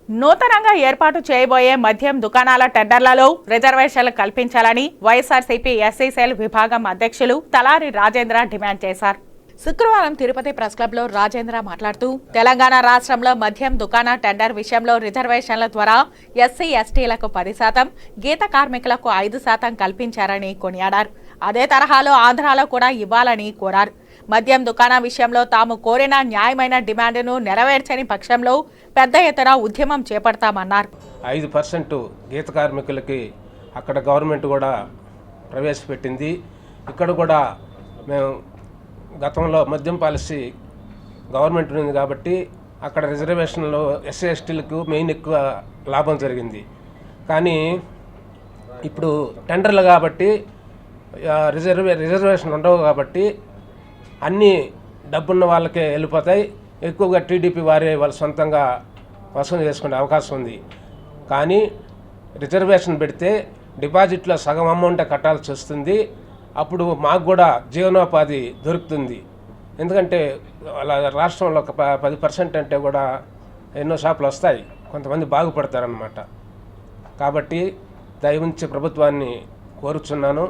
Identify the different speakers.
Speaker 1: నూతనంగా ఏర్పాటు చేయబోయే మద్యం దుకాణాల టెండర్లలో రిజర్వేషన్లు కల్పించాలని వైఎస్ఆర్సీపీ ఎస్సీ సెల్ విభాగం అధ్యక్షులు తలారి రాజేంద్ర డిమాండ్ చేశారు. శుక్రవారం తిరుపతి ప్రెస్ క్లబ్ లో రాజేంద్ర మాట్లాడుతూ తెలంగాణ రాష్ట్రంలో మద్యం దుకాణ టెండర్ విషయంలో రిజర్వేషన్ల ద్వారా ఎస్సీ ఎస్టీలకు 10%, గీత కార్మికులకు 5% కల్పించారని కొనియాడారు. అదే తరహాలో ఆంధ్రాలో కూడా ఇవ్వాలని కోరారు. మద్యం దుకాణ విషయంలో తాము కోరిన న్యాయమైన డిమాండ్ను నెరవేర్చని పక్షంలో పెద్ద ఎత్తున ఉద్యమం చేపడతామన్నారు.
Speaker 2: 5% గీత కార్మికులకి అక్కడ గవర్నమెంట్ కూడా ప్రవేశపెట్టింది. ఇక్కడ కూడా మేము గతంలో మద్యం పాలసీ గవర్నమెంట్ ఉంది కాబట్టి అక్కడ రిజర్వేషన్లో ఎస్సీ ఎస్టీలకు మెయిన్ ఎక్కువ లాభం జరిగింది. కానీ ఇప్పుడు టెండర్లు కాబట్టి రిజర్వేషన్ ఉండవు కాబట్టి అన్నీ డబ్బున్న వాళ్ళకే వెళ్ళిపోతాయి. ఎక్కువగా టీడీపీ వారే వాళ్ళు సొంతంగా వసూలు చేసుకునే అవకాశం ఉంది. కానీ రిజర్వేషన్ పెడితే డిపాజిట్లో సగం అమౌంటే కట్టాల్సి వస్తుంది. అప్పుడు మాకు కూడా జీవనోపాధి దొరుకుతుంది. ఎందుకంటే వాళ్ళ రాష్ట్రంలో ఒక 10% అంటే కూడా ఎన్నో షాపులు వస్తాయి, కొంతమంది బాగుపడతారన్నమాట. కాబట్టి దయవుంచి ప్రభుత్వాన్ని కోరుచున్నాను.